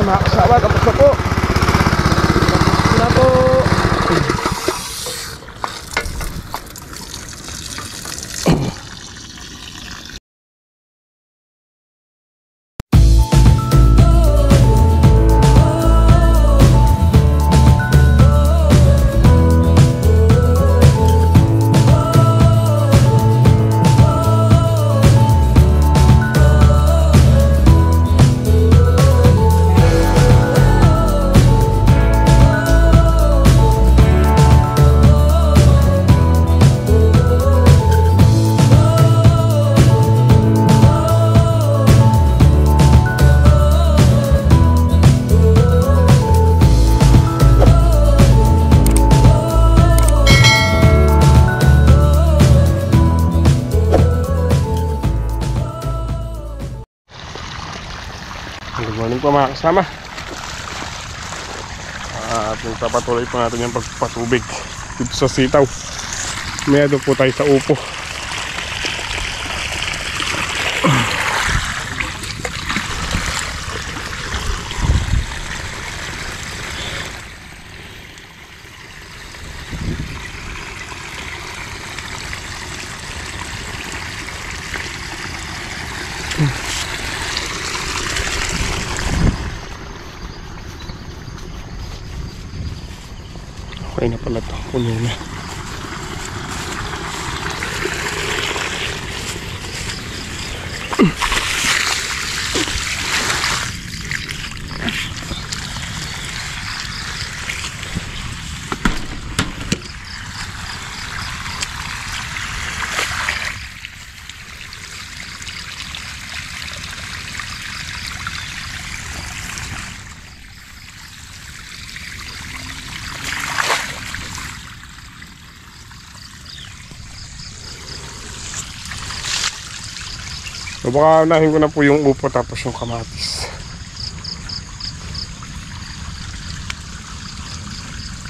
mga kasama, tapos na po. Tapos na po. Good morning po mga kasama. At pagpapatuloy po natin yung pagpatubig dito sa sitaw. May doon po tayo sa upo. Okay na pala ito, puno na. So baka unahin ko na po yung upo tapos yung kamatis.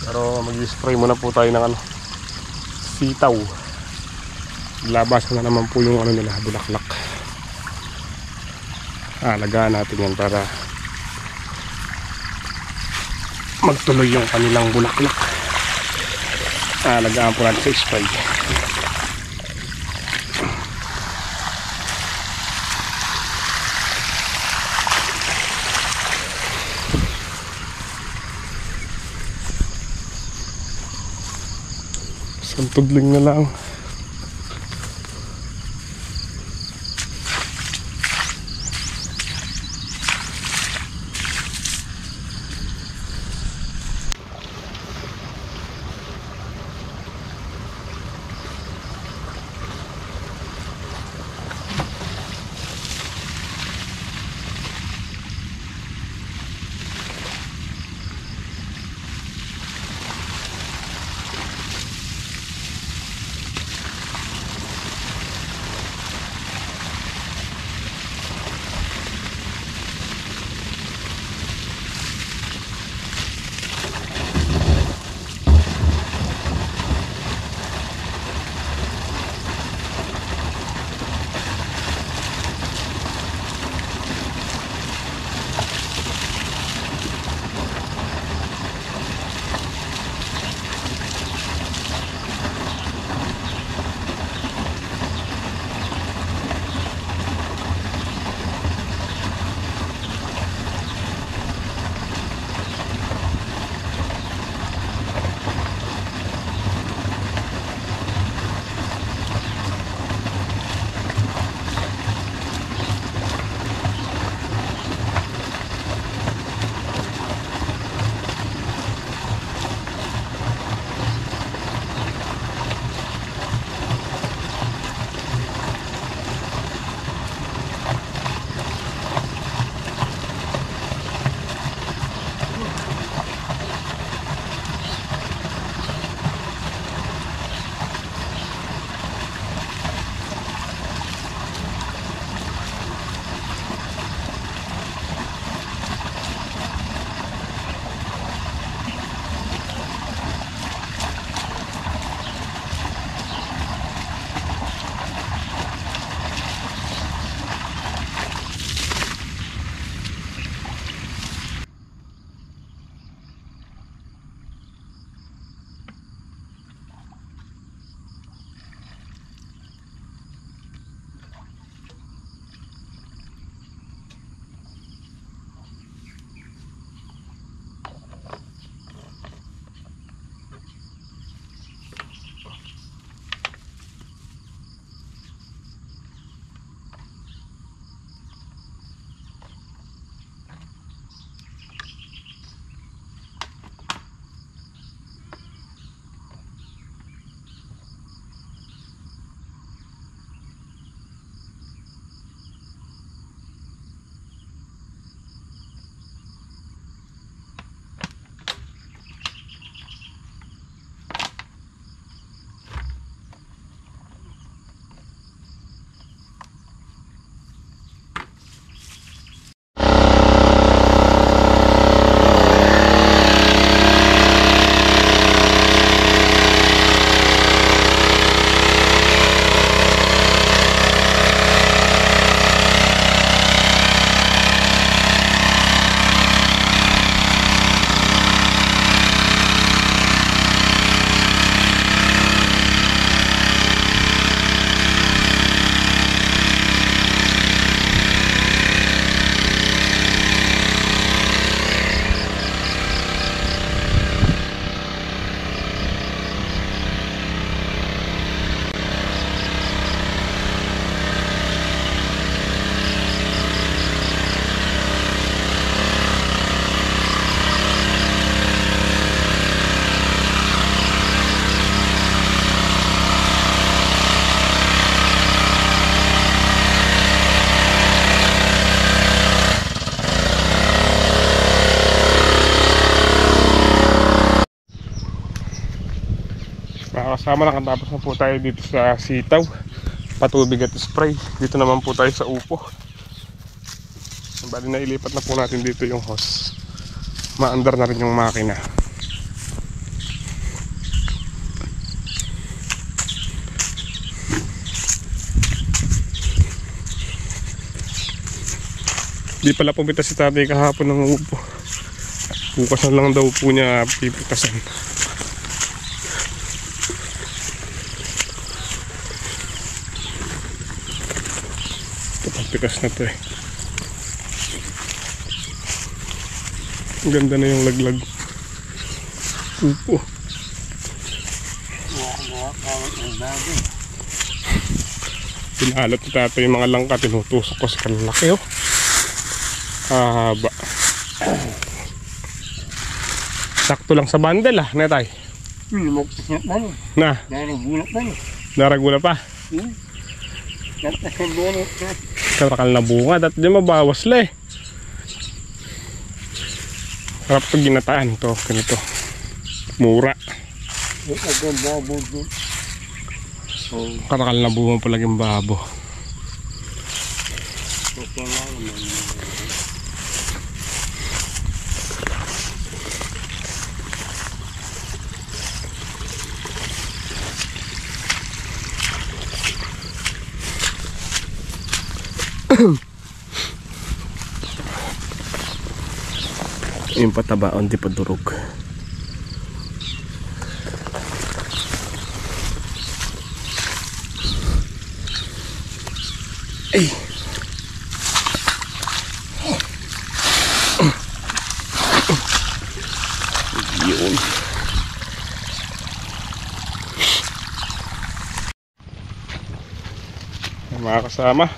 Pero mag-spray muna po tayo ng sitaw. Labasan na naman po yung nila, bulaklak. Alagaan natin yan para magtuloy yung kanilang bulaklak. Alagaan po natin sa spray. Tudling na lang. kasama, nakatapos na po tayo dito sa sitaw, patubig at spray. Dito naman po tayo sa upo. Bali na ilipat na po natin dito yung hose. Maandar na rin yung makina. Di pala pumitas si tatay kahapon ng upo. Bukas na lang daw po niya pipitasan. Ito pagpitas na to eh. Ang ganda na yung laglag. Upo. Pinalot ni tatay yung mga langka. Tinutusok ko sa kalaki oh. Haba. Sakto lang sa bundle ah, netay. Na. Naragula pa. Karakal na bunga, dati di mabawas la eh. Sarap pag ginataan to, ganito. Mura. Karakal na bunga pa laging babo. Yung patabaon di pa durog. Ay. Yun. Mga kasama,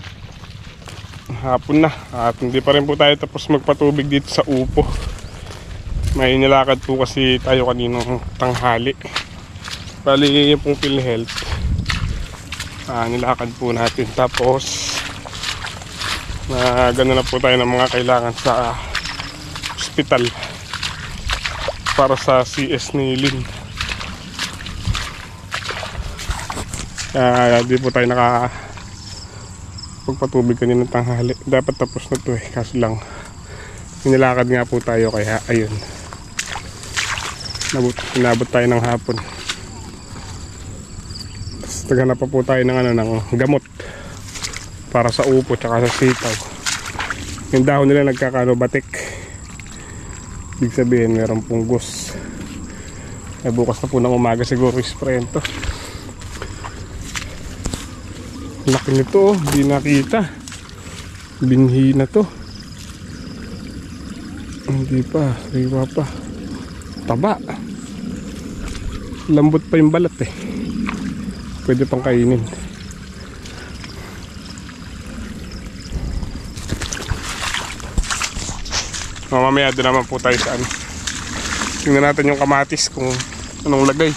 hapon na at hindi pa rin po tayo tapos magpatubig dito sa upo. May nilakad po kasi tayo kaninang tanghali. Bali yung pong PhilHealth, nilakad po natin. Tapos gano'n na po tayo ng mga kailangan sa hospital para sa CS ni Lynn. Di po tayo pagpatubig kanina ng tanghali. Dapat tapos na to eh, kaso lang nilakad nga po tayo kaya ayun, inabot tayo ng hapon. Tapos naghanap pa po tayo ng gamot para sa upo tsaka sa sitaw. Yung dahon nila nagkakanobatik, ibig sabihin meron punggos. Bukas na po ng umaga siguro isprayin to. Laki nito oh, hindi nakita. Binhi na to. Hindi pa, sariwa pa. Taba. Lambot pa yung balat eh. Pwede pang kainin. Mamaya doon naman po tayo sa tingnan natin yung kamatis kung anong lagay.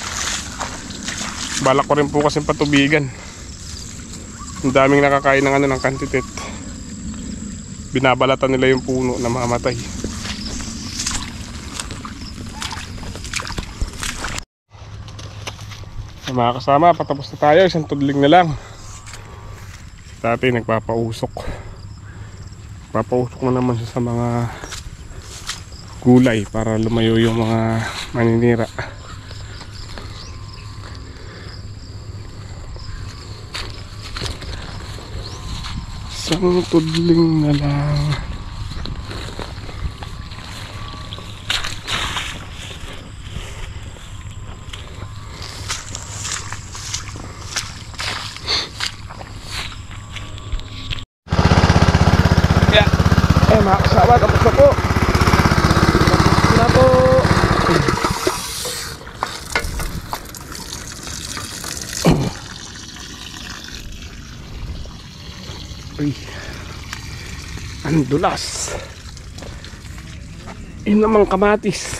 Balak ko rin po kasi patubigan. Ang daming nakakain ng kantitet. Binabalatan nila yung puno na mamatay. Mga kasama, patapos na tayo. Isang tudling na lang. Dati nagpapausok. Papausok na naman siya sa mga gulay para lumayo yung mga maninira. Isang tudling na lang. Mga kasama, tapos na po. Tapos na po. Uy, ang dulas. Yun namang kamatis.